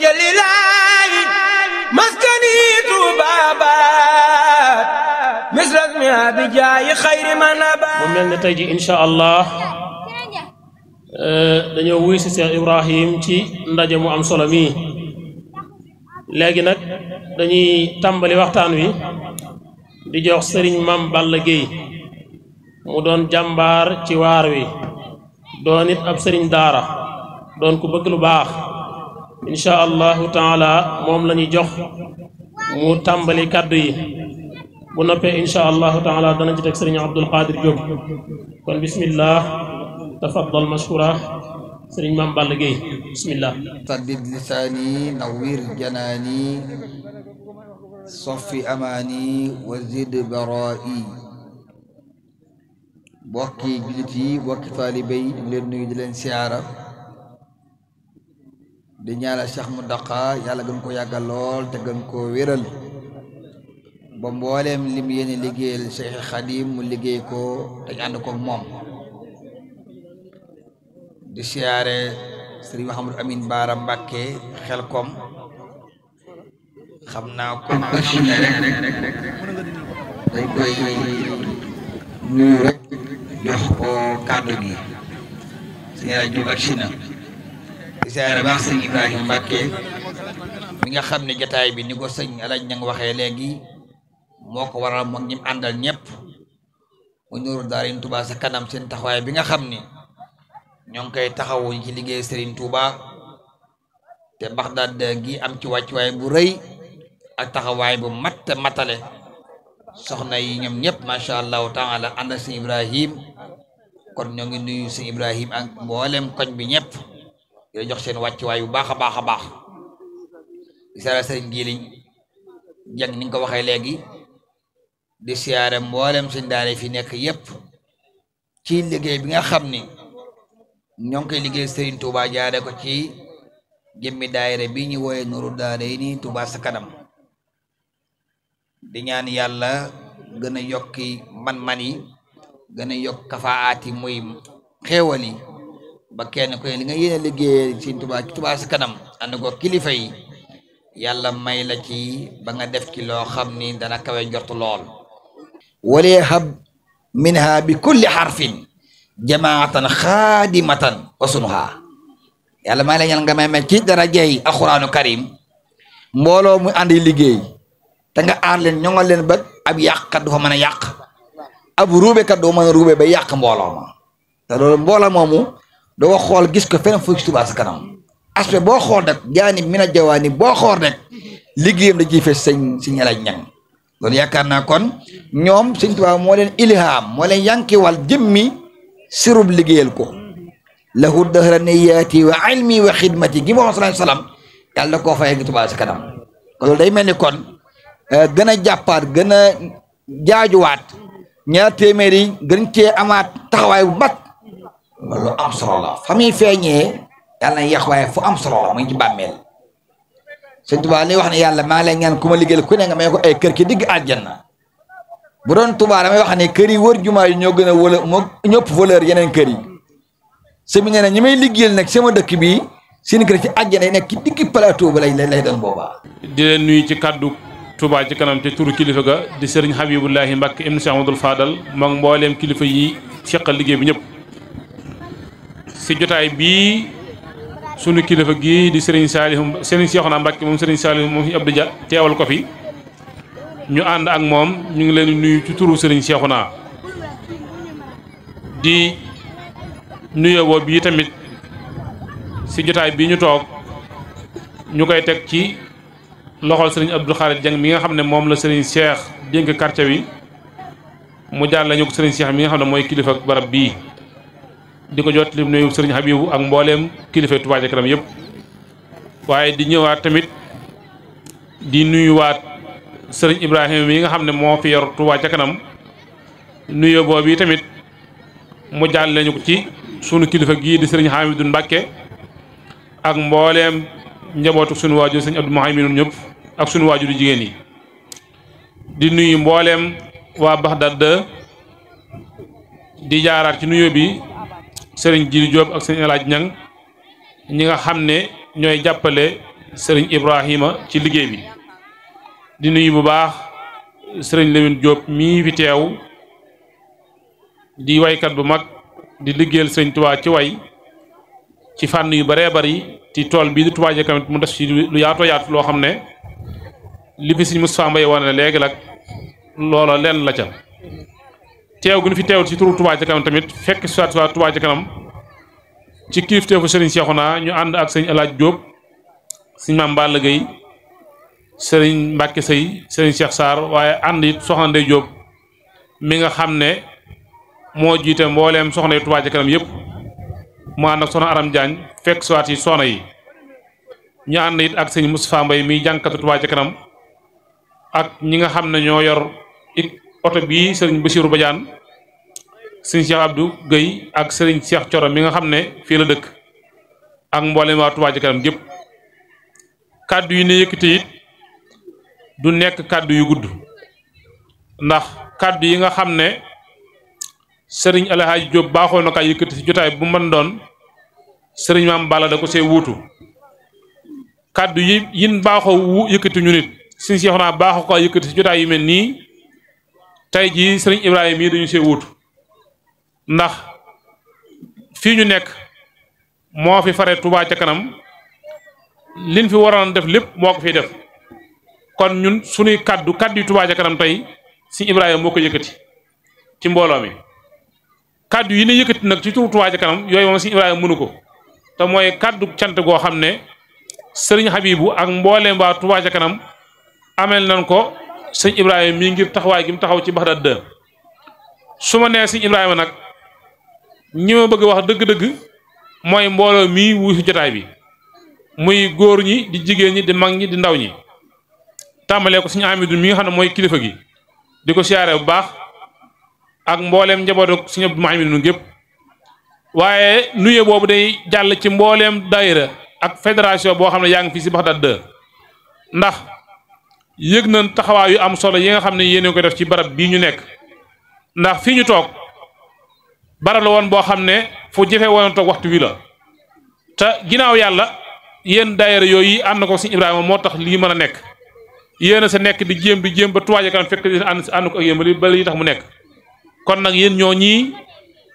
wajalilaay maskani tuubaabaat misras mi abijaayi xayri manabaat. mu mel ne tey ji incha allah dañoo wuy si Cheikh Ibrahim ci ndaje mu am solo mii. léegi nag dañuy tàmbali waxtaan wi di jox sëriñ Mame Balla Gueye mu doon jàmbaar ci waar wi doon it ab sëriñ daara doon ku bëgg lu baax incha allahu taala moom la ñuy jox mu tàmbali kàddu yi bu noppee incha allahu taala dana ci teg sëriñ Abdul Qadir Diop kon bismillah tafaddal mashkura sëriñ Mame Balla Gueye bismillah. saddid lisaani nawwir janaani soffi amaani wa zid baraa'i. bokki jullit yi bokki taalibe yi di leen nuyu di leen siyaara di ñaanal Cheikh Mountakha yàlla gën ko yàggal lool te gën ko wéral ba mbooleem lim yéene liggéeyal Cheikh Khadim mu liggéey ko te ànd ko moom. di siyaare Serigne Mouhamadou Amine Bara Mbacké Xelkom xam naa ko dañ koy nuyu rek jox ko kàddu gi sëñ rajo ak Chine. di siyaare baax sëñ Ibrahima Mbacké mi nga xam ne jataay bi ni ko sëñ Alaj Ñang waxee léegi moo ko waral moom ñi àndal ñëpp mu Nuuru Daarayni Touba sa kanam seen taxawaay bi nga xam ni ñoo ngi koy taxawu ci liggéey Serigne Touba te Baxdaad gi am ci wàccuwaay bu rëy ak taxawaay bu matale soxna yi ñoom ñëpp macha allahu taala ànd ak sëñ Ibrahim kon ñoo ngi nuyu sëñ Ibrahim ak mboolem koñ bi ñëpp di jox seen wàccuwaay bu baax a baax a baax. di siyaare sëriñ Jili Jang ni nga ko waxee léegi di siyaare mboolem sëñ daara fi nekk yëpp ci liggéey bi nga xam ni ñoo ngi koy liggéey Serigne Touba jaare ko ci jëmmi daayira bi ñu wooye Nuuru Daarayni Touba sa kanam di ñaan yàlla gën a yokki man-man yi gën a yokk kafaati muy xéewal yi ba kenn ku ne li nga yéene liggéey Serigne Touba ci Touba sa kanam ànd ko kilifa yi yàlla may la ci ba nga def ci loo xam ni dana kawe njort lool. walee hab minha bi kulli harfin jamaatan xaadimatan wasunuha yàlla maa ngi lay ñaan nga may ci darajey alquranu karim mbooloo mu àndi liggéey te nga aar leen ñoŋal leen ba ab yàqkat du fa mën a yàq ab ruubekat doo mën a ruube ba yàq mbooloo ma te loolu mbooloo moomu doo xool gis ko fenn fu ci Touba sa kanam aspect boo xool rek jaani mina jawaani boo xool rek liggéeyam da ciy fees sëñ Alaj Ñang loolu yaakaar naa kon ñoom sëñ Touba moo leen ilham moo leen yankiwal jëmmi sirub liggéeyal ko lahu dahra niyaati wa ilmi wa xidmati gi Muhammad sallallahu alayhi wasallam yàlla koo fayee ngi Touba sa kanam loolu day mel ni kon gën a jàppaat gën a jaajuwaat ñaar téeméer yi gën cee amaat taxawaay bu mat loolu am solo la fa muy feeñee yàlla na yàq waaye fu am solo la muy ci bàmmeel sëñ Touba li wax ne yàlla maa ngi lay ñaan ku ma liggéeyal ku ne nga may ko ay kër ki digg aljanna bu doon Touba damay wax ne kër yi wër jumaa yi ñoo gën a wala moo ñëpp valeur yeneen kër yi semi nee na ñi may liggéeyal nag sama dëkk bi seen kër ci àjjana yi nekk ci digg plateau ba lay doon boobaa. di leen nuyu ci kaddu Touba ci kanam te turu kilifa ga di Serigne Habibullahi Mbacké ibn Cheikh Amadou Fadal moom mbooleem kilifa yi seqal liggéey bi ñëpp si jotaay bii sunu kilifa gii di Serigne Cheikhouna Mbacké moom Serigne Saliou moom fi Abdou Dia teewal ko fi. ñu ànd ak moom ñu ngi leen di nuyu ci turu Serigne Cheikhouna di nuyoo bii tamit si jotaay bii ñu toog ñu koy teg ci loxol Serigne Abdou Khadir Dieng mi nga xam ne moom la Serigne Cheikh dénk quartier bi mu jaar lañu ko Serigne Cheikh mi nga xam ne mooy kilifa barab bii di ko jot li nuyu Serigne Habibou ak mbooleem kilifa Touba ca kanam yëpp waaye di ñëwaat tamit di nuyuwaat Sëriñ Ibrahima mi nga xam ne moo fi yor Touba ca kanam nuyoo boobu yi tamit mu jàll lañu ko ci sunu kilifa gii di Sëriñ Hamidou Mbacké ak mbooleem njabootu sunu waajur Sëriñ Abdou Mouhaïmine ñëpp ak sunu waajur jigéen yi di nuyu mbooleem waa Baxdaad di jaaraat ci nuyoo bi Sëriñ Jili Diop ak Sëriñ Alaj Ñang ñi nga xam ne ñooy jàppale sëriñ Ibrahima ci liggéey bi di nuyu bu baax sëriñ Lamine Diop mii fi teew di waykat bu mag di liggéeyal sëriñ Touba ci way ci fànn yu bëree bëri ci tool bii di Touba Ca Kanam mu def ci lu yaatoo yaatu loo xam ne li fi sëriñ Moustapha Mbaye wane léegi nag loola lenn la ca teew gu ñu fi teewul ci turu Touba Ca Kanam tamit fekk si waat Touba Ca Kanam ci kilifteefu sëriñ Cheikhouna ñu ànd ak sëriñ El Hadj Diop sëriñ Mame Balla Gueye sëriñ Mbacke Sey sëriñ Cheikh Sarr waaye ànd it soxna Ndey Diop mi nga xam ne moo jiite mbooleem soxna yi Touba Ca Kanam yëpp mu ànd ak soxna Aram Diagne fekk soit yi soxna yi ñu ànd it ak sëñ Moustapha Mbaye miy jànkatu Touba Ca Kanam ak ñi nga xam ne ñoo yor it oto bii sëriñ Bassirou Badiane sëñ Cheikh Abdou Gueye ak sëriñ Cheikh Thioro mi nga xam ne fii la dëkk ak mbooleem waa Touba Ca Kanam gépp kàddu yi ne yëkkati it du nekk kàddu yu gudd ndax kàddu yi nga xam ne sëriñ El Hadj Diop baaxoo na kaa yëkkati ci jotaay bu mën doon sëriñ Mame Balla da ko see wuutu kàddu yi yin baaxoo yëkkati ñu nit suñ si naa baaxoo ko yëkkati ci jotaay yu mel nii tey jii sëriñ Ibrahima mii dañu see wuutu ndax fii ñu nekk moo fi fare Touba Ca Kanam liñ fi waroon def lépp moo ko fiy def kon ñun suñuy kàddu yu Touba Ca Kanam tey sëriñ Ibrahima moo ko yëkkati ci mbooloo mi kaddu yi ne yëkkati nag ci turu Touba Ca Kanam yooyu moom sëriñ Ibrahima mënu ko te mooy kaddu cant goo xam ne sëriñ Habibou ak mbooleem waa Touba Ca Kanam amel nañ ko sëriñ Ibrahima mii ngir taxawaay gi mu taxaw ci Baxdaad 2 su ma nee sëriñ Ibrahima nag ñi ma bëgg wax dëgg-dëgg mooy mbooloo mii wuy fi jotaay bi muy góor ñi di jigéen ñi di mag ñi di ndaw ñi tàmbalee ko sëriñ Amidou mi nga xam ne mooy kilifa gi di ko siyaare bu baax ak mbooleem njabootu sëriñ Abdou Mahamid nu gépp waaye nuye boobu day jàll ci mbooleem daayira ak fédération boo xam ne yaa ngi fii si Baxdaad 2 ndax yëg nañ taxawaay yu am solo yi nga xam ne yéen ko def ci barab bii ñu nekk ndax fii ñu toog barab la woon boo xam ne fu jafe woon toog waxtu wi la te ginnaaw yàlla yéen daayira yooyu ànd na ko sëriñ Ibrahima moo tax lii mën a nekk yéen a sa nekk di jéem ba Touba Ca Kanam fekk ànd ko ak yéen ba li tax mu nekk kon nag yéen ñoo ñii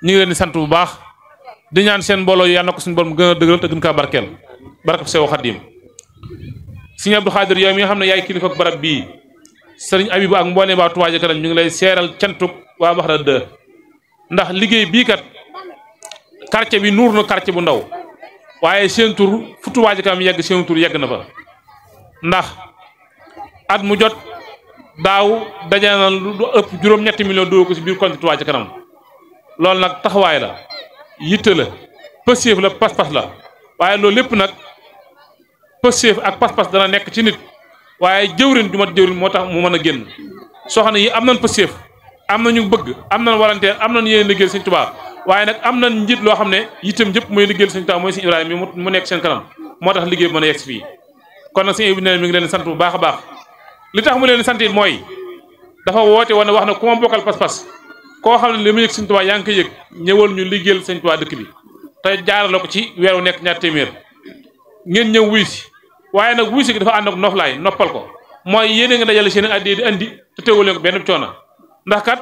ñu ngi leen di sant bu baax di ñaan seen mbooloo yi yàlla na ko suñu borom gën a dëgëral te gën kaa barkeel barke Seex Xaadim sëriñ Abdou Khadir yow mi nga xam ne yaay kilifa ak barab bii sëriñ Habibou ak mbooleem waa Touba Ca Kanam ñu ngi lay seeral cantuk waa Baxdaad 2 ndax liggéey bii kat quartier bi nuur na quartier bu ndaw waaye seen tur fu Touba Ca Kanam yegg seen tur yegg na fa ndax at mu jot daaw dajana lu ëpp juróom-ñetti million doo ko si biir compte Touba Ca Kanam loolu nag taxawaay la yitte la pësséef la pas-pas la waaye loolu lépp nag pësséef ak pas-pas dana nekk ci nit waaye jëwrin ju mat jëwrin moo tax mu mën a génn soxna yi am nañ pësséef am nañu bëgg am nañ volontaire am nañ yéen liggéeyal Sëñ Touba waaye nag am nañ njiit loo xam ne yittam jëpp mooy liggéeyal Sëñ Touba mooy Sëñ Ibrahima mu nekk seen kanam moo tax liggéey bi mën a yegg si fii kon nag sëñ bi ne mi ngi leen sant bu baax a baax li tax mu leen sant it mooy dafa woote woon ne wax na ku ma bokkal pas-pas koo xam ne li mu yëg Sëñ Touba yaa ngi koy yëg ñëwal ñu liggéeyal Sëñ Touba dëkk bi te jaarale ko ci weeru nekk ñaar téeméer ngeen ñëw wuy si waaye nag wuy si gi dafa ànd ak noflaay noppal ko mooy yéen a ngi dajale seen addiya di andi te teewul leen ko benn coono ndax kat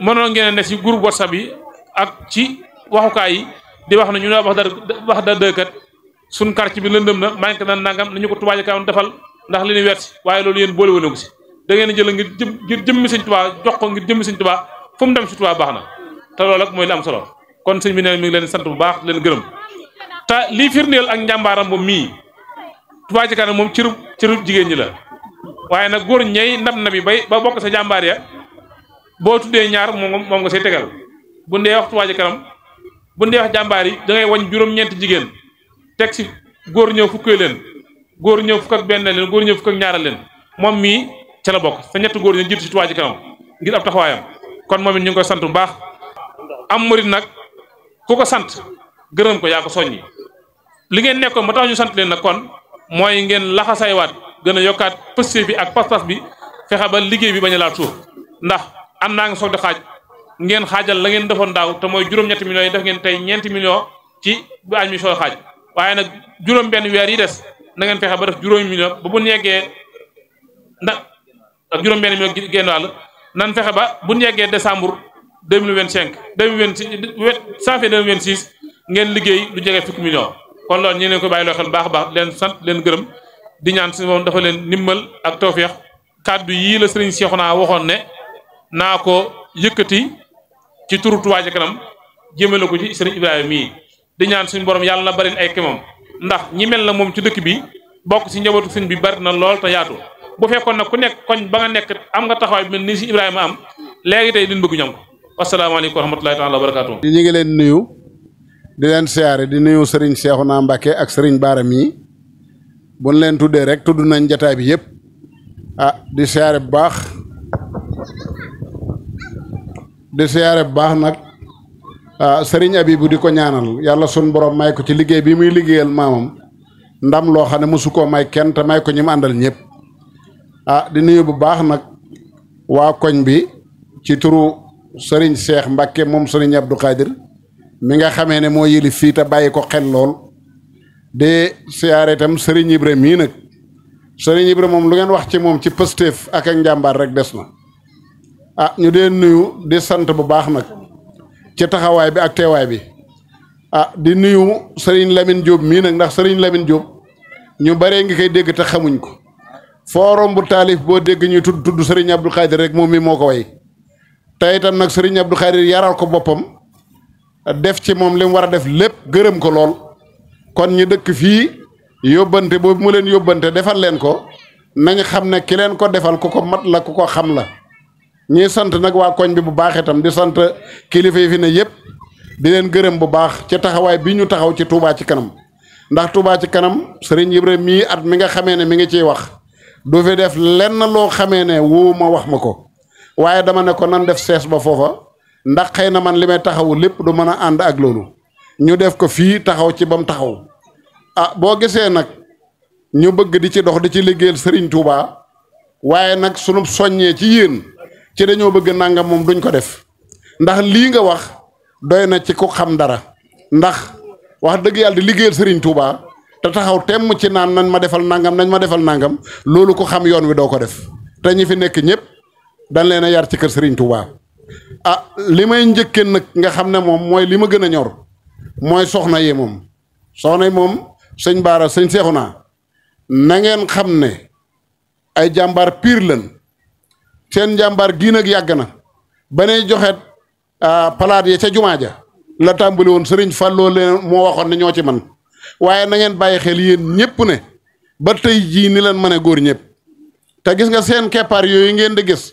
mënoon ngeen a ne si groupe WhatsApp yi ak ci waxukaay yi di wax ne ñu ne Baxdaad 2 kat suñ quartier bi lëndëm na manqué na nangam nañu ko Touba Ca Kanam defal ndax li ñuy wet si waaye loolu yéen boole woon ko si da ngeen a jël ngir jëmmi Sëñ Touba jox ko ngir jëmmi Sëñ Touba fu mu dem si Touba baax na te loolu ak mooy li am solo kon sëñ bi nee mi ngi leen sant bu baax leen gërëm te lii firndeel ak njàmbaaram moom mii Touba Ca Kanam moom cëru jigéen ñi la waaye nag góor ñey nabi ba bokk sa jàmbaar ya boo tuddee ñaar moom nga say tegal bu ndee wax Touba Ca Kanam bu ndee wax jàmbaar yi da ngay wañ juróom-ñeenti jigéen teg si góor ñëw fukkee leen góor ñëw fukk ak benn leen góor ñëw fukk ak ñaaral leen moom mii ca la bokk sa ñett góor ñi jiitu si Touba Ca Kanam ngir ab taxawaayam kon moom it ñu ngi koy sant bu baax am murit nag ku ko sant gërëm ko yaa ko soññi li ngeen nekkoon ba tax ñu sant leen nag kon mooy ngeen laxasaywaat gën a yokkaat pësté bi ak pas-pas bi fexe ba liggéey bi bañ a laal suuf ndax am naa nga soog di xaaj ngeen xaajal la ngeen defoon daaw te mooy juróom-ñetti millions yi def ngeen tey ñeenti millions ci bu añ mi soo xaaj waaye nag juróom benn weer yi des na ngeen fexe ba def juróomi million ba bu ñu yeggee ndax ak juróom-benn million génn wàll nan fexe ba bu ñu yeggee décembre 2025 janvier 2026 ngeen liggéey lu jege fukki million kon loolu ñu leen ko bàyyi loo xel baax a baax leen sant leen gërëm di ñaan si moom dafa leen ndimbal ak tawfeex kàddu yii la sëriñ Cheikhouna waxoon ne naa ko yëkkati ci turu Touba Ca Kanam jëmale ko ci sëriñ Ibrahima mii di ñaan suñu borom yàlla na bari ay kemam ndax ñi mel na moom ci dëkk bi bokk si njabootu sëriñ bi bari na lool te yaatu bu fekkoon nag ku nekk koñ ba nga nekk am nga taxawaay bi mel nii si Ibrahima am léegi tey liñ bëgg ñam ko wasalaamaaleykum wa rahmatulahi taala wa barakaatu. ñu ngi leen nuyu di leen siyaare di nuyu sëriñ Cheikhouna Mbacké ak sëriñ Bara mii buñ leen tuddee rek tudd nañ jataay bi yëpp di siyaare bu baax nag sëriñ Abibu di ko ñaanal yàlla sun borom may ko ci liggéey bi muy liggéeyal maamam ndam loo xam ne mosu koo may kenn te may ko ñi mu àndal ñëpp di nuyu bu baax nag waa koñ bi ci turu sëriñ Cheikh Mbacké moom sëriñ Abdou Khadir mi nga xamee ne moo yëli fii te bàyyi ko xel lool de siyaare itam sëriñ Ibra mii nag sëriñ Ibra moom lu ngeen wax ci moom ci pëstéef ak njàmbaar rek des na ñu dee nuyu di sant bu baax nag ci taxawaay bi ak teewaay bi di nuyu sëriñ Lamine Diop mii nag ndax sëriñ Lamine Diop ñu baree ngi koy dégg te xamuñ ko foorom bu taalif boo dégg ñuy tudd sëriñ Abdou Khadir rek moom mi moo ko way te itam nag sëriñ Abdou Khadir yaral ko boppam def ci moom li mu war a def lépp gërëm ko lool kon ñi dëkk fii yóbbante boobu mu leen yóbbante defal leen ko nañ xam ne ki leen ko defal ku ko mat la ku ko xam la ñuy sant nag waa koñ bi bu baax itam di sant kilifa yi fi ne yëpp di leen gërëm bu baax ci taxawaay bi ñu taxaw ci Touba Ca Kanam ndax Touba Ca Kanam sëriñ Ibrahima mii at mi nga xamee ne mi ngi ciy wax du fi def lenn loo xamee ne woo ma wax ma ko waaye dama ne ko nan def sees ba foofa ndax xëy na man li may taxawu lépp du mën a ànd ak loolu ñu def ko fii taxaw ci ba mu taxaw boo gisee nag ñu bëgg di ci dox di ci liggéeyal Serigne Touba waaye nag sunu soññee ci yéen ci dañoo bëgg nangam moom duñ ko def ndax lii nga wax doy na ci ku xam dara ndax wax dëgg yàlla di liggéeyal Serigne Touba te taxaw temm ci naan nañ ma defal nangam nañ ma defal nangam loolu ku xam yoon wi doo ko def te ñi fi nekk ñëpp dañ leen a yar ci kër Serigne Touba li may njëkkee nag nga xam ne moom mooy li ma gën a ñor mooy soxna yi moom sëñ Bara sëñ Cheikhouna na ngeen xam ne ay jàmbaar piir lan seen jàmbaar gii nag yàgg na ba ne joxe palaat yi ca jumaa ja la tàmbali woon sëriñ Fallou leen moo waxoon ne ñoo ci man waaye na ngeen bàyyi xel yéen ñëpp ne ba tey jii ni leen mën a góor ñëpp te gis nga seen keppaar yooyu ngeen di gis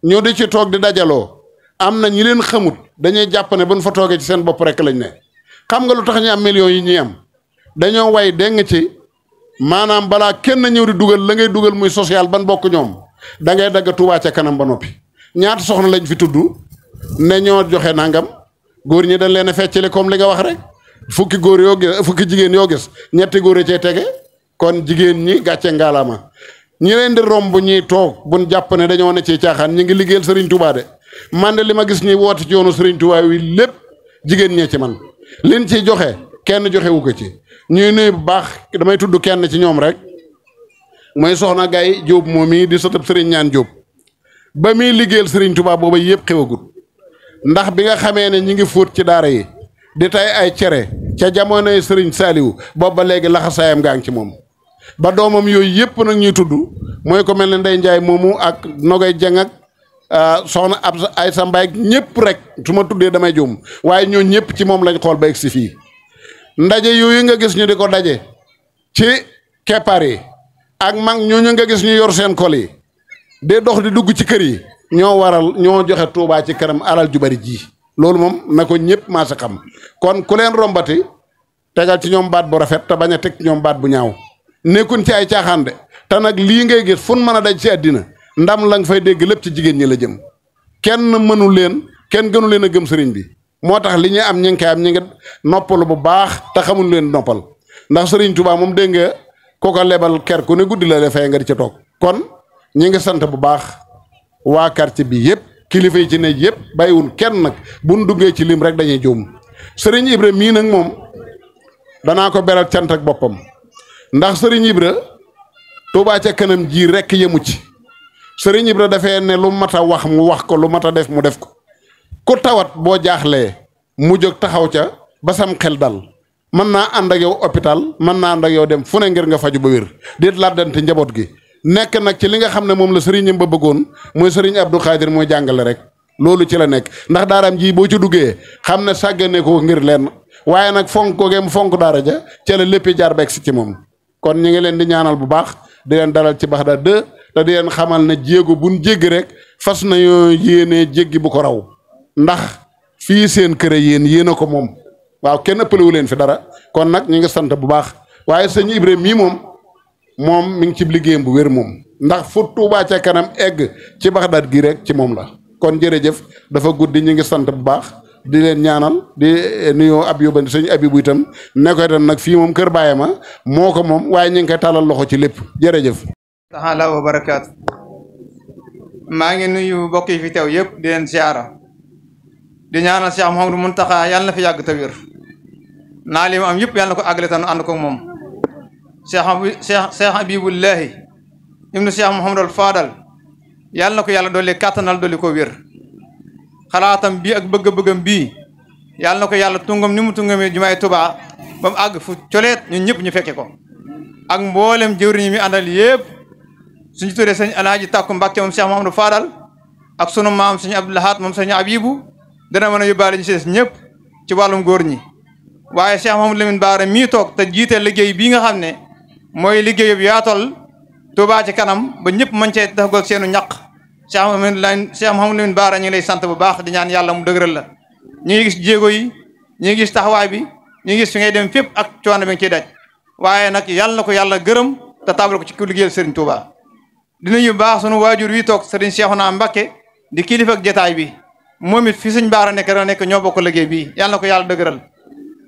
ñoo di ci toog di dajaloo am na ñi leen xamut dañuy jàpp ne buñ fa toogee ci seen bopp rek lañ ne xam nga lu tax ñu am millions yi ñuy am dañoo way deng ci maanaam balaa kenn ñëw di dugal la ngay dugal muy social ban bokk ñoom da ngay dagg Touba Ca Kanam ba noppi ñaata soxna lañ fi tudd ne ñoo joxe nangam góor ñi dañ leen a feccali comme li nga wax rek fukki góor yoo gis fukki jigéen yoo gis ñetti góor cee tege kon jigéen ñi gàcce ngaalaama ñi leen di romb ñuy toog buñ jàpp ne dañoo ne ci caaxaan ñi ngi liggéeyal Serigne Touba de man de li ma gis ñuy woote ci yoonu Serigne Touba wi lépp jigéen ñee ci man liñ ciy joxe kenn joxewu ko ci. ñuy nuyu bu baax damay tudd kenn ci ñoom rek mooy soxna Gaye Diop moom mii di sëtëb Serigne Ñaan Diop ba muy liggéeyal Serigne Touba booba yëpp xewagut ndax bi nga xamee ne ñi ngi fóot ci daara yi di tay ay cere ca jamonoy Serigne Saliou boobu ba léegi laxasaayam gaa ngi ci moom ba doomam yooyu yëpp nag ñuy tudd mooy ko mel ne Ndey Njaay moomu ak Nogay Jeng ak soxna ab ay sa mbaay ñëpp rek su ma tuddee damay juum waaye ñoo ñëpp ci moom lañ xool ba egg si fii ndaje yooyu nga gis ñu di ko daje ci keppaar yi ak mag ñooñu nga gis ñu yor seen kol yi di dox di dugg ci kër yi ñoo waral ñoo joxe Touba Ca Kanam alal ju bari ji loolu moom na ko ñëpp maa sa xam kon ku leen rombati tegal ci ñoom baat bu rafet te bañ a teg ci ñoom baat bu ñaaw nekkuñ ci ay caaxaan de te nag lii ngay gis fun mën a daj ci àddina ndam la nga fay dégg lépp ci jigéen ñi la jëm kenn mënu leen kenn gënu leen a gëm sëriñ bi moo tax li ñuy am ñi ngi koy am ñi ngi noppalu bu baax te xamuñ leen noppal ndax Serigne Touba moom dégg nga ko ko lebal ker ku ne guddi la fay nga di ca toog kon ñi ngi sant bu baax waa quartier bi yëpp kilifa yi ci ne yëpp bàyyiwul kenn nag buñ duggee ci lim rek dañuy juum Serigne Ibrahima mii nag moom danaa ko beral cant ak boppam ndax sëriñ Ibra Touba ca kanam ji rekk yemu ci sëriñ Ibra dafee ne lu mat a wax mu wax ko lu mat a def mu def ko ku tawat boo jaaxlee mu jóg taxaw ca ba sam xel dal mën naa ànd ak yow hôpital mën naa ànd ak yow dem fu ne ngir nga faju ba wér déet laddante njaboot gi nekk nag ci li nga xam ne moom la sëriñam ba bëggoon mooy sëriñ Abdou Khadir mooy jàngale rek loolu ci la nekk ndax daaraam ji boo ci duggee xam ne sàggane ko ngir lenn waaye nag fonk ko mu fonk daara ja ca la lépp jaar beeg si ci moom kon ñu ngi leen di ñaanal bu baax di leen dalal ci Baxdaad 2 te di leen xamal ne jéego buñ jéggi rek fas na yoo yéenee jéggi bu ko raw ndax fii seen kër yéen a ko moom waaw kenn ëppalewu leen fi dara kon nag ñu ngi sant bu baax waaye sëñ Ibrahima mii moom mi ngi ci liggéeyam bu wér moom ndax fu Touba ca kanam egg ci Baxdaad gi rek ci moom la kon jërëjëf dafa guddi ñu ngi sant bu baax di leen ñaanal di nuyoo ab yóbbandi sëñ Abibu itam ne ko itam nag fii moom kër Baye ma moo ko moom waaye ñu ngi koy tàllal loxo ci lépp jërëjëf. taala wa barakaatu. maa ngi nuyu mbokk yi fi teew yëpp di leen ziara di ñaanal Cheikh Mouhamadou Mountakha yàlla na fi yàgg te wér naa li mu am yëpp yàlla na ko àggale te nu ànd ko moom. Cheikh Habibullahi ibnu Cheikh Mouhamadou Fadal yàlla na ko yàlla dolli kàttanal dolli ko wér xalaatam bii ak bëgg-bëggam bii yàlla na ko yàlla tungam ni mu tungamee jumaay Tuubaa ba mu àgg fu coleet ñun ñëpp ñu fekke ko ak mboolem jëwriñ mi àndal yëpp suñu tuddee sëñ Alaaji Tàkku Mbàkke moom Cheikh Mouhamadou Fadal ak sunu maam sëñ Abdou Lahad moom sëñ Abibu dana mën a yóbbaale ñu si des ñëpp ci wàllum góor ñi waaye Cheikh Mouhamadou Lamine Bara mii toog te jiite liggéey bii nga xam ne mooy liggéeyub yaatal Touba ci kanam ba ñëpp mën cee def seenu ñaq Cheikh Mouhamadou Lamine Bara ñu ngi lay sant bu baax di ñaan yàlla mu dëgëral la ñu ngi gis jéego yi ñu ngi gis taxawaay bi ñu ngi gis fi ngay dem fépp ak coono bi nga ciy daj waaye nag yàlla na ko yàlla gërëm te tabal ko ci ku liggéeyal Serigne Touba dinañu baax sunu waajur wi toog Serigne Cheikhouna Mbacké di kilifa ak jotaay bi moom it fi Serigne Bara nekk ñoo bokk liggéey bi yàlla na ko yàlla dëgëral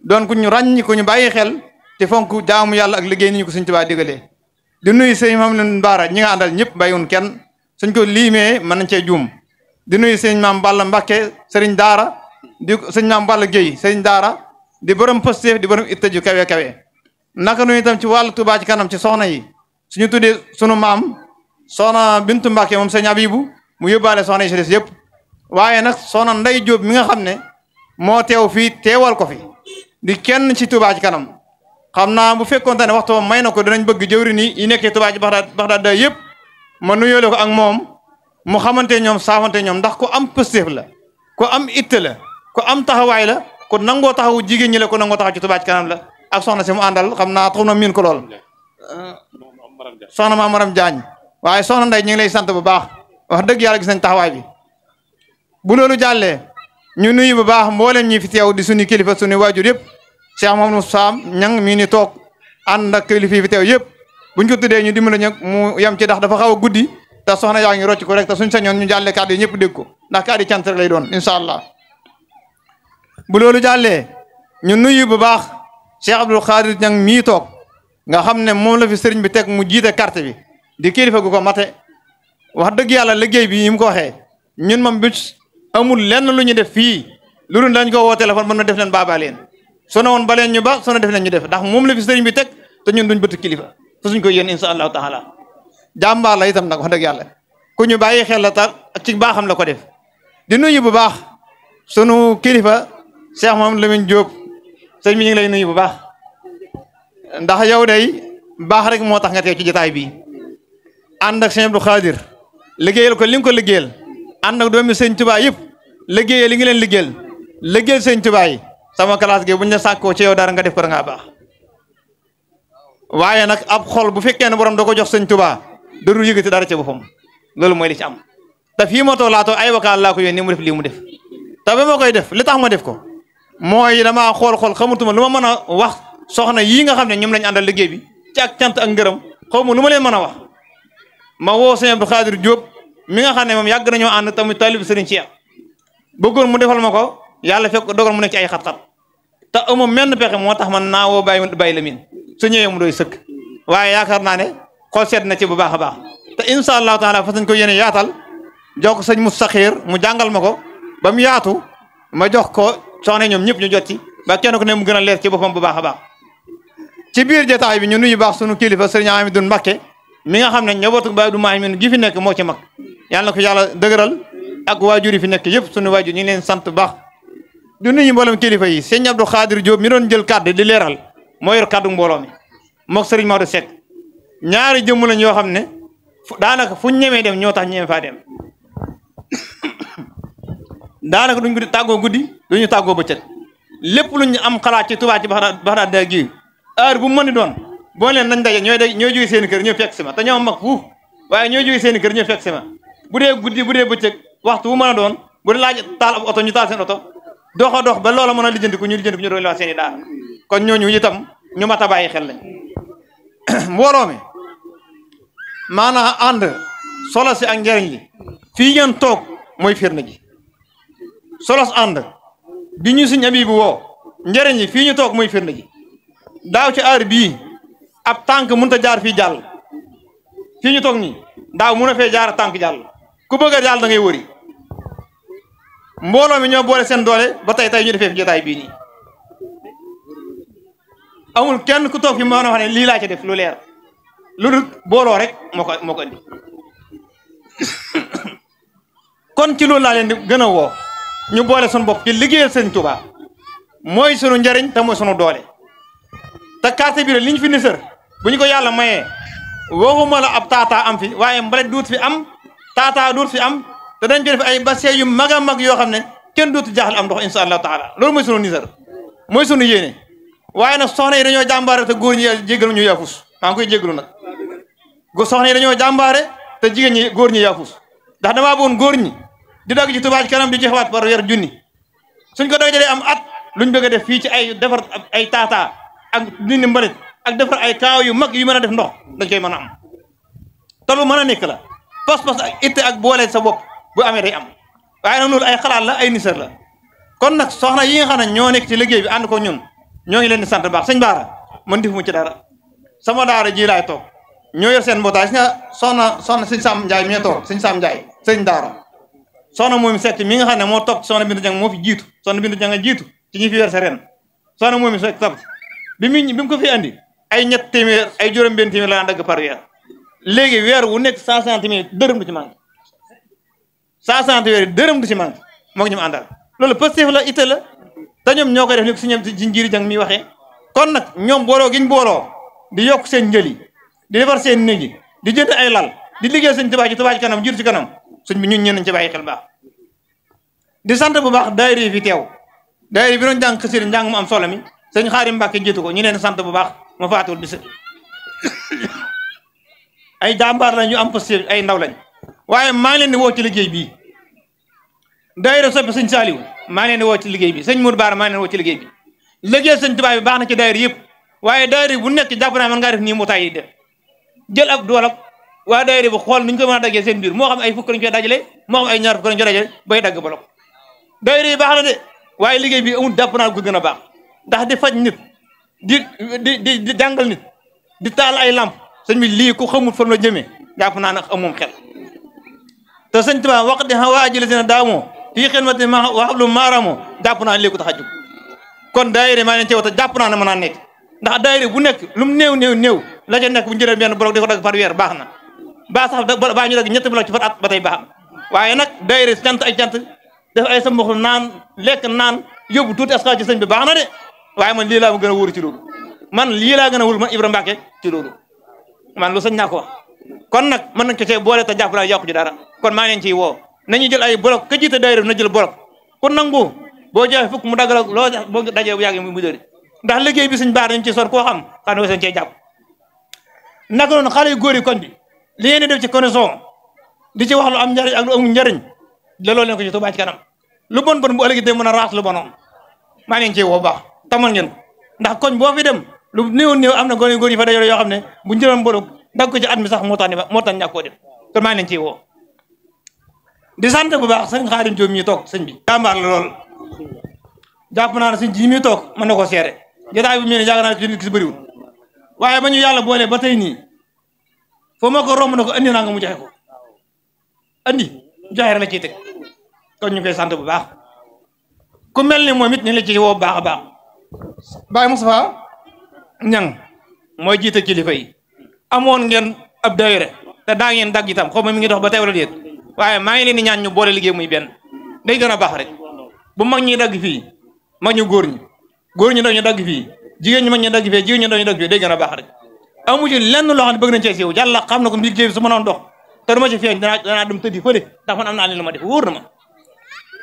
doon ku ñu ràññi ku ñu bàyyi xel te fonk jaamu yàlla ak liggéey ni ñu ko Serigne Touba digalee di nuyu sëñ Mouhamadou Lamine Bara ñi nga àndal ñëpp bàyyiwun kenn suñ ko liimee mën nañ cee juum di nuyu sëñ Maam Balla Mbacké Serigne Daara di sëñ Maam Balla Guèye Serigne Daara di borom Pastef di borom itte ju kawe kawe naka nuyu itam ci wàllu Touba ci kanam ci soxna yi suñu tuddee sunu maam soxna Bintu Mbacké moom sëñ Abibu mu yóbbaale soxna yi si des yëpp waaye nag soxna Ndey Jóob mi nga xam ne moo teew fii teewal ko fi di kenn ci Touba ci kanam xam naa bu fekkoonte ne waxtu may na ko dinañ bëgg jëwriñ yi nekkee Touba ci Baxdaad day yëpp ma nuyoole ko ak moom mu xamante ñoom saafante ñoom ndax ku am pëstéef la ku am itte la ku am taxawaay la ku nangoo taxawu jigéen ñi la ku nangoo taxaw ci Touba ci kanam la ak soxna si mu àndal xam naa tax na miin ko lool soxna Maam Maram Jaañ waaye soxna Ndey ñu ngi lay sant bu baax wax dëgg yàlla gis nañ taxawaay bi bu loolu jàllee ñu nuyu bu baax mboolem ñi fi teew di suñu kilifa suñu waajur yëpp Cheikh Mamadou Sam ñang mii ni toog ànd ak kilifa fi teew yëpp buñ ko tuddee ñu dimbali ñu mu yem ci ndax dafa xaw a guddi te soxna yaa ngi rocc ko rek te suñ sañoon ñu jàllee kàddu yi ñëpp dégg ko ndax kàddu yi cant rek lay doon incha allah bu loolu jàllee ñu nuyu bu baax Cheikh Abdoul Khadir ñang mii toog nga xam ne moom la fi sëriñ bi teg mu jiite carte bi di kilifa gu ko mate wax dëgg yàlla liggéey bi yi mu ko waxee ñun moom bi amul lenn lu ñu def fii lu dul dañ ko woo téléphone mën na def leen baabaa leen su ne woon ba leen ñu ba su ne def leen ñu def ndax moom la fi sëriñ bi teg te ñun duñ bëtt kilifa fa suñ ko yéen insha allahu taala jàmbaar la itam nag wax dëgg yàlla ku ñu bàyyi xel la tar ak ci baaxam la ko def di nuyu bu baax sunu kilifa Cheikh Mouhamadou Lamine Diop sëñ bi ñu ngi lay nuyu bu baax ndax yow day baax rek moo tax nga teew ci jotaay bi ànd ak sëñ Abdou Khadir liggéeyal ko li nga ko liggéeyal ànd ak doomi sëñ Touba yëpp liggéeyal li nga leen liggéeyal sëñ Touba yi sama classe gi buñ la sàkkoo ci yow dara nga def ko da ngaa baax waaye nag ab xol bu fekkee ne borom da ko jox sëñ Touba darul yëgati dara ci boppam loolu mooy li ci am te fii ma too laatoo ay wakaal laa ko yónnee mu def lii mu def te ba ma koy def li tax ma def ko mooy damaa xool xamutuma lu ma mën a wax soxna yii nga xam ne ñoom lañ àndal liggéey bi ci ak cant ak ngërëm xaw ma lu ma leen mën a wax ma woo sëñ Abdou Khadir Diop mi nga xam ne moom yàgg nañoo ànd tamit talib sëriñ Cheikh bëggoon mu defal ma ko yàlla fekk dogal mu nekk ci ay xat-xat te amoo menn pexe moo tax man naa woo bàyyi la min su ñëwee mu doy sëkk waaye yaakaar naa ne xool seet na ci bu baax a baax te insha allahu taala fas nañ ko yéene yaatal jox ko sëñ Moussakhir mu jàngal ma ko ba mu yaatu ma jox ko soxna ñoom ñëpp ñu jot ci ba kenn ku ne mu gën a leer ci boppam bu baax a baax ci biir jotaay bi ñu nuyu baax sunu kilifa sëriñ Amidou Mbacké mi nga xam ne njabootu Baye du Maamin gi fi nekk moo ci mag yàlla na ko yàlla dëgëral ak waajur yi fi nekk yëpp sunu waajur ñu ngi leen sant baax du nuyu mboolem kilifa yi sëñ Abdou Khadir Diop mi doon jël kàddu di leeral moo yor kàddu mbooloo mi mook sëriñ Maodo Seck ñaari jëmm lañ yoo xam ne daanaka fu ñu ñemee dem ñoo tax ñeme faa dem daanaka duñ guddi tàggoo guddi duñu tàggoo bëccëg lépp lu ñu am xalaat ci Touba ci Baxdaad da gi heure bu mu mën doon boo leen nañ daje ñooy jóge seen kër ñoo fekk si ma te ñoo mag fuuf waaye ñooy jóge seen kër ñoo fekk si ma bu dee guddi bu dee bëccëg waxtu bu mën a doon bu dee laaj taal ab oto ñu taal seen oto dox a dox ba loola mën a lijjantiku ñu doon la seen i daara kon ñooñu itam ñu mat a bàyyi xel lañ mbooloo mi maanaam ànd solo si ak njëriñ li fii ngeen toog mooy firnde ji solos ànd bi ñu suñ abi bu woo njëriñ li fii ñu toog mooy firnde ji daaw ci aar bii ab tànk mënut a jaar fii jàll fii ñu toog nii daaw mun a fee jaar tànk jàll ku bëgg a jàll da ngay wëri mbooloo mi ñoo boole seen doole ba tey ñu defee fi jotaay bii nii amul kenn ku toog fi mën a wax ne lii laa ci def lu leer lu dul booloo rek moo ko indi kon ci loolu laa leen di gën a woo ñu boole sunu bopp ci liggéeyal sëñ Touba mooy sunu njariñ te mooy sunu doole te carte bi li ñu fi nisër bu ñu ko yàlla mayee waxuma la ab taataa am fi waaye mbalit duut fi am taataa duut fi am te dañ ko def ay bassin yu mag a mag yoo xam ne kenn dootu jaaxal am ndox insha allahu taala loolu mooy sunu nisër mooy sunu yéene waaye nag soxna yi dañoo jàmbaare te góor ñi jéggalu ñu yaafus maa ngi koy jéggalu nag soxna yi dañoo jàmbaare te jigéen ñi góor ñi yaafus ndax damaa bëggoon góor ñi di dagg ci Touba ci kanam di joxewaat par weer junni suñ ko dajalee am at luñ bëgg a def fii ci ay defar ay taataa ak dindi mbalit ak defar ay kaaw yu mag yu mën a def ndox dañ koy mën a am te lu mën a nekk la pas-pas ak itte ak boole sa bopp bu amee day am waaye nag loolu ay xalaat la ay nisar la kon nag soxna yi nga xam ne ñoo nekk ci liggéey bi ànd ko ñun ñoo ngi leen di sant baax sëñ Baara man defu mu ci dara sama daara ji laay toog ñoo yor seen mbootaay nga soxna sëñ Sam Ndiaye mi toog sëñ Sam Ndiaye sëñ daara soxna moom Seck mi nga xam ne moo toog soxna Bintu Jang moo fi jiitu soxna Bintu Jang jiitu ci ñi fi wer sa ren soxna moom Seck topp bi mu ko fi andi ay ñett téeméer ay juróom-benn téeméer la daan dagg par weer léegi weer wu nekk 150 000 dërëm du ci manqué 150 weer dërëm du ci manqué moo ngi ñu àndal loolu positif la itte la te ñoom ñoo koy def ni ko si njiiri jang mi waxee kon nag ñoom booloo giñ booloo di yokk seen njëli di defar seen néeg yi di jënd ay lal di liggéey seen Touba ci kanam jiitu ci kanam suñ bi ñun ñeen nañ ci bàyyi xel baax di sant bu baax daayira yi fi teew daayira bi doon jàng xasida njàng mu am solo mi sëñ Xaadim Mbàkke jiitu ko ñu leen sant bu baax ma faatuwul bis ay jàmbaar lañ ñu am possible ay ndaw lañ waaye maa ngi leen di woo ci liggéey bii daayira soppi sëñ Saaliw maa ngi leen di woo ci liggéey bi sëñ Mour Baara maa ngi leen woo ci liggéey bi liggéey sëñ Tuubaa bi baax na ci daayira yëpp waaye daayira bu nekk jàpp naa mën ngaa def nii mbootaay yi def jël ab doolak waa daayira bu xool ni ñu ko mën a daggee seen biir moo xam ay fukk lañ koy dajale moo xam ay ñaar fukk lañ koy dajale bay dagg bolok daayira yi baax na de waaye liggéey bi amul jàpp naa ko gën a baax ndax di faj nit di jàngal nit di taal ay lamp sëñ bi lii ku xamul fan la jëmee jàpp naa nag amoom xel te sëñ Tuubaa wax de waa jële seen daamoo fii xidmati ma wax lu maaraamoo jàpp naa lii ko tax a jóg kon daayira maa leen ci wata jàpp naa ne mën naa nekk ndax daayira bu nekk lu mu néew la ca nekk bu njëlee benn bolok di ko dagg par weer baax na baa sax baa ñu dagg ñetti bolok ci par at ba tey baax na waaye nag daayira cant ay cant def ay sa mboxlu naan lekk naan yóbbu tuuti askan ci sëñ bi baax na de waaye man lii laa ma gën a wóoru ci loolu man lii laa gën a wóoru man Ibra Mbàkke ci loolu man lu sëñ naa ko wax kon nag mën nañ ko cee boole te jàpp naa yàqu ci dara kon maa ngi leen ciy woo nañu jël ay bolok ka jiite daayira na jël bolok ku nangu boo joxe fukk mu daggal loo boo dajee bu yàgg mu dëri ndax liggéey bi suñ baar dañ ci son koo xam ne seen cee jàpp naka noonu xale yu góor yi koñ bi li ngeen di def ci connexion di ci wax lu am njariñ ak lu amul njariñ looloo leen ko ci Touba ci kanam lu bon bu ëllëgee te mën a raas lu bonoon maa ngi ciy woo baax tamal ngeen ndax koñ boo fi dem lu néew am na góor yi fa dajale yoo xam ne bu ñu jëloon bolok dagg ko ci at mi sax moo tax ñàkk koo def kon maa ngi leen ciy woo di sant bu baax sëñ Xaadim Jóob mi toog sëñ bi jàmbaar la lool jàpp naa ne sëñ ji mi toog mën na koo seere jotaay bi mel ne yàgg naa ci nit ki si bëriwul waaye ba ñu yàlla boole ba tey nii foo ma ko romb na ko andi naa nga mu joxe ko andi joxe rek la ciy teg kon ñu koy sant bu baax ku mel ni moom it ñu la ci woo baax a baax Baye Moustapha Ñang mooy jiite kilifa yi amoon ngeen ab daayira te daa ngeen dagg itam xaw ma mi ngi dox ba tey wala déet waaye maa ngi leen di ñaan ñu boole liggéey muy benn day gën a baax rek bu mag ñi dagg fii mag ñu góor ñi daw ñu dagg fii jigéen ñi mag ñi dagg fii jigéen ñi daw ñu dagg fii day gën a baax rek amu ci lenn loo xam ne bëgg nañ cee siiw yàlla xam na ko mbir liggéey bi su ma noon dox te dama ci feeñ danaa dem tëddi fële ndax man am naa leen lu ma def wóor na ma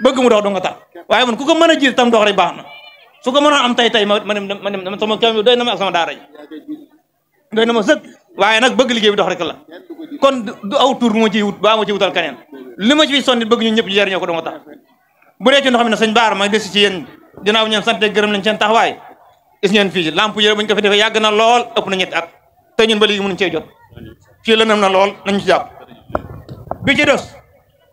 bëgg mu dox do nga tax waaye man ku ko mën a jiir tam dox rek baax na su ko mënoon am tey ma dem sama kër doy na ma ak sama daara ji doy na ma sëkk waaye nag bëgg liggéey bi dox rek la kon du aw tur ma ciy wut baa ma ci wutal keneen li ma ci sonni bëgg ñu ñëpp ñu jariñoo ko do nga tax bu dee ci ndox mi ne sëñ Baara ma des ci yéen dinaaw ñeen sant gërëm nañ seen taxawaay gis ngeen fii lamp yëre buñ ko fi defee yàgg na lool ëpp na ñetti at te ñun ba léegi mënuñ cee jot fii la nam na lool nañ ci jàpp bi ci des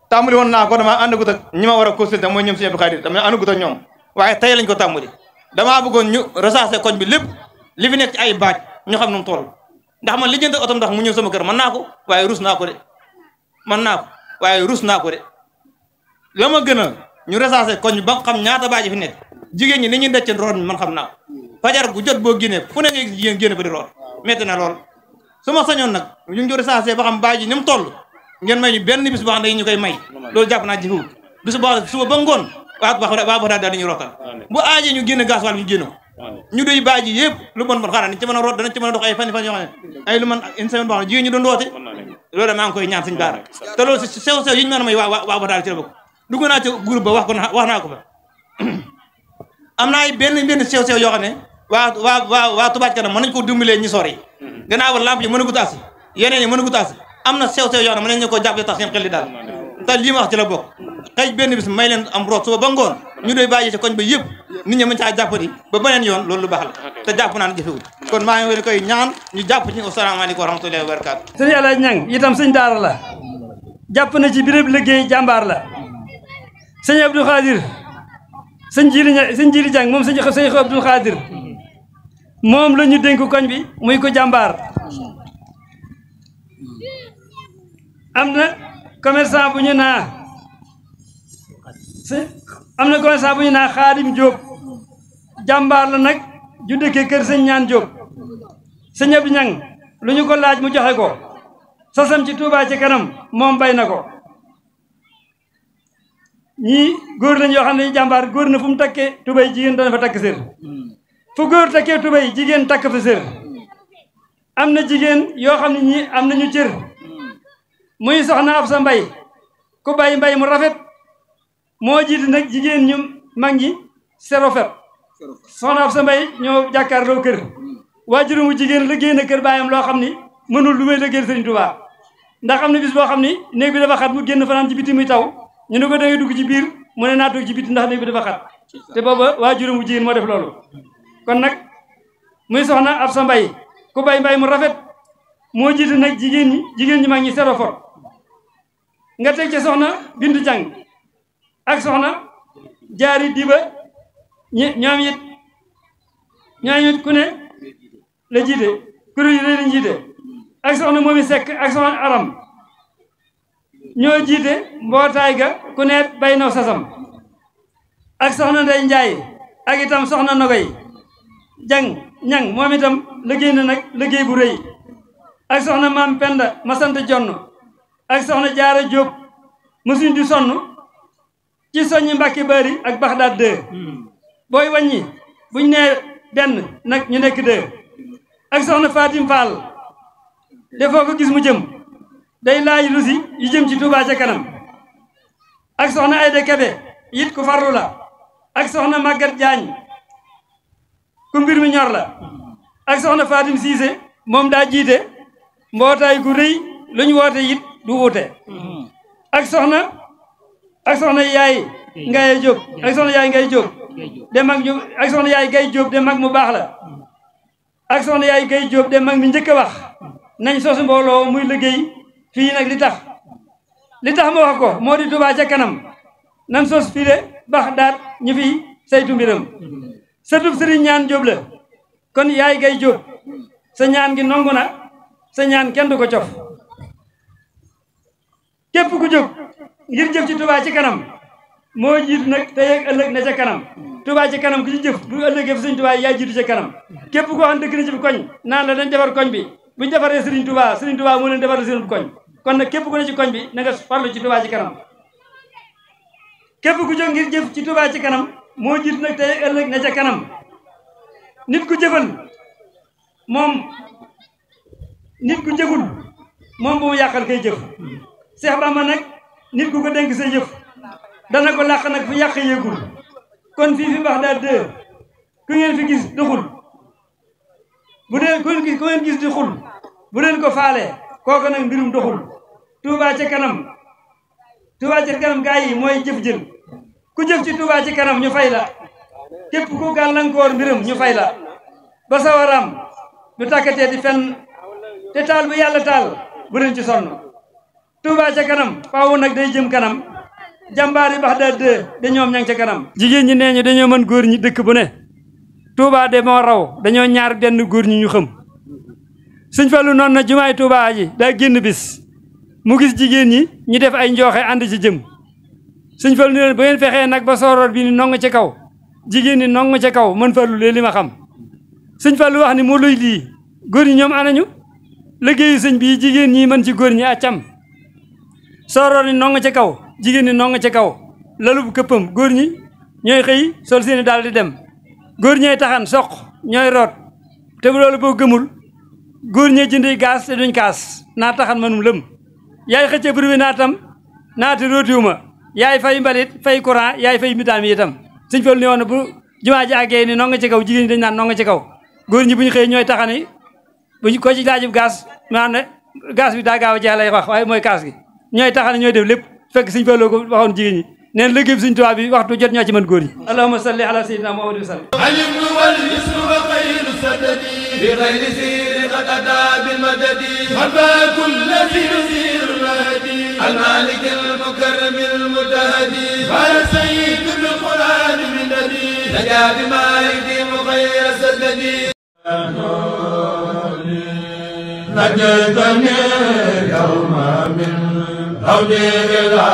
tàmbali woon naa ko dama àndagut ak ñi ma war a consulter mooy ñoom sëñ Abdou Khadir dama àndagut ak ñoom waaye tey lañ ko tàmbali damaa bëggoon ñu recenser koñ bi lépp li fi nekk ci ay baaj ñu xam nu mu toll ndax man li jënd oto ndox mu ñëw sama kër mën naa ko waaye rus naa ko de la ma gën a ñu recenser koñ bi ba xam ñaata baaj fi nekk jigéen ñi li ñuy decc root mi man xam naa fajar gu jot boo génnee fu ne nga gis jigéen génne fa di root metti na lool su ma sañoon nag ñu ngi recenser ba xam baaj yi ni mu toll ngeen may ñu benn bis boo xam ne ñu koy may loolu jàpp naa jëfewul bis boo xam suba ba ngoon waa ba daal dañuy rootal bu aajee ñu génne gasoil ñu génne ñu doy baaj yi yëpp lu bon xanaa dañ ci mën a root danañ ci mën a dox ay fan yoo xam ne ay lu man une semaine boo xam ne jigéen ñu doon roote loolu maa ngi koy ñaan suñ baara te loolu sew yi ñu mën a may waa ba daal ci la bokk dugg naa ci groupe ba wax naa ko fa am na ay benn sew yoo xam ne waa Touba Ca Kanam mën nañ ko dimbalee ñi sori gannaaw lamp yi mën a gut asi yeneen yi mën a gut asi am na sew yoo xam ne mën nañ ko jàppale tax seen xel li daal te lii ma wax ci la bokk xëy benn bis may leen am root suba ba ngoon ñu doy bàyyi ci koñ ba yëpp nit ñi mën caa jàppati ba beneen yoon loolu lu baax la te jàpp naa ne jëfewul kon maa ngi koy ñaan ñu jàpp ci asalaamaaleykum wa rahmatullahi wa barakaatu sëñ Alaaji Ñang itam sëñ daara la jàpp na ci béréb liggéey jàmbaar la sëñ Abdou Khadir sëñ Jili Jàng moom sëñ Abdou Khadir moom la ñu dénk koñ bi muy ko jàmbaar am na commerçant bu ñu naa Xaadim Diop jàmbaar la nag ju dëkkee kër sëñ ñaan Diop sëñ Abdou Ñang lu ñu ko laaj mu joxe ko sasam ci Touba Ca Kanam moom bay na ko ñii góor lañ yoo xam ne jàmbaar góor na fu mu takkee tubay jigéen dana fa takk sër fu góor takkee tubay jigéen takk fa sër am na jigéen yoo xam ne ñii am nañu cër muy soxna ab sa mbay ku bay mbay mu rafet moo jiite nag jigéen ñu mag ñi serofet soxna ab sa mbay ñoo jàkkaarloo kër waajuru mu jigéen liggéey na kër baayam loo xam ni mënul lu may liggéeyal Sëriñ Tuubaa ndax am na bis boo xam ni néeg bi dafa xat mu génn fanaan ci biti muy taw ñu ne ko da ngay dugg ci biir mu ne naa toog ci biti ndax néeg bi dafa xat te booba waajuru mu jigéen moo def loolu kon nag muy soxna ab sa mbay ku bay mbay mu rafet moo jiite nag jigéen ñi mag ñi serofot nga teg ca soxna Bintu Jàng ak soxna Jaari Diba ñoom it ku ne la jiite kuréel yi lañ jiite ak soxna Momi Sekk ak soxna Aram ñoo jiite mbootaay ga ku ne bay naw sasam ak soxna Ndey Njaay ak itam soxna Nogoy Jàng Ñang moom itam liggéey na nag liggéey bu rëy ak soxna Maam Penda ma sant Jonn ak soxna Jaara Jóob mësuñ di sonn ci soññi Mbàkke Bari ak Baxdaad 2 booy wàññi buñ nee benn nag ñu nekk 2 ak soxna Fatim Fall defoo ko gis mu jëm day laaj lu si yu jëm ci Touba Ca Kanam ak soxna Ayda Kebe it ku farlu la ak soxna Maguette Diagne ku mbir mi ñor la ak soxna Fatim Cissé moom daa jiite mbootaay gu rëy lu ñu woote it du wuute ak soxna yaay Ngaye Diop ak soxna yaay Ngaye Diop de mag ñu ak soxna yaay Gaye Diop de mag mu baax la ak soxna yaay Gaye Diop de mag mi njëkk a wax nañ sosu mbooloo muy liggéey fii nag li tax ma wax ko moo di Touba Ca Kanam nan sos fii de Baxdaad ñu fi saytu mbiram sëtub Sëriñ Ñaan Diop la kon yaay Gaye Diop sa ñaan gi nongu na sa ñaan kenn du ko cof képp ku jóg ngir jëf ci Touba Ca Kanam moo jiitu nag tey ak ëllëg na ca kanam Touba ci kanam ku ci jëf bu ëllëgee fa sëriñ Touba yaa jiitu ca kanam képp koo xam dëkk na ci bi koñ naan la dañ defar koñ bi buñ defaree sëriñ Touba moo leen defar seen koñ kon nag képp ku ne ci koñ bi na nga farlu ci Touba ci kanam képp ku jóg ngir jëf ci Touba ci kanam moo jiitu nag tey ak ëllëg na ca kanam nit ku jëfal moom nit ku jëful moom bu mu yàqal kay jëf Cheikh Ibrahima nag nit ku ko dénk sa jëf dana ko làq nag fu yàq yéegul kon fii fi Baxdaad 2 ku ngeen fi gis di xul bu dee ku ngeen gis di xul bu leen ko faale kooku nag mbirum doxul Touba ci kanam gaa yi mooy jëf jël ku jëf ci Touba ci kanam ñu fay la képp ku gàllankoor mbiram ñu fay la ba sawaram du tàkkatee di fenn te taal bu yàlla taal bu leen ci sonn Touba ca kanam faaw nag day jëm kanam jàmbaari Baxdaad 2 de ñoom ña ngi ca kanam jigéen ñi nee ñu dañoo mën góor ñi dëkk bu ne Touba de moo raw dañoo ñaar denn góor ñi ñu xam Sëñ Fallu noonu na jumaay Touba ji daa génn bis mu gis jigéen ñi ñu def ay njooxe ànd ci jëm Sëñ Fallu ne leen bu ngeen fexee nag ba sooroor bi ni nong ca kaw jigéen ñi nong ca kaw mën Fallu lee li ma xam Sëñ Fallu wax ni moo luy lii góor ñi ñoom anañu liggéeyu sëñ bi jigéen ñi mën ci góor ñi accam sooroor ni nong ca kaw jigéen ñi nong ca kaw lalu bu këppam góor ñi ñooy xëy sol seeni daal di dem góor ñooy taxan soq ñooy root te bu loolu boo gëmul góor ñee jëndi gaas te duñ kaas naa taxan manum lëm yaay xëcce buru bi naatam naati rootiwuma yaay fay mbalit fay courant yaay fay mitaam yi itam Sëñ Fallu ni woon bu jumaa ji àggee ni nonga ci kaw jigéen ñi dañ naan nonga ci kaw góor ñi bu ñu xëy ñooy taxani buñ ko ci laajib gaas maanaam ne gaas bi daa gaaw a jeex lay wax waaye mooy kaas gi ñooy taxani ñooy def lépp fekk Sëñ Fallu ko waxoon jigéen ñi neen liggéey bi Sëñ Tuubaa bi waxtu jot ñoo ci mën góor ñi allahumma salli ala sayyidina Muhammad wa sallam alimnu wal ismu wa khayru sadadi bi ghayri sirri qad ata bil madadi haba kulli sirri hadi al malik al mukarram al mutahadi wa sayyid al quran min nadi naja bima yadim ghayra sadadi najatani yawma min awdi ila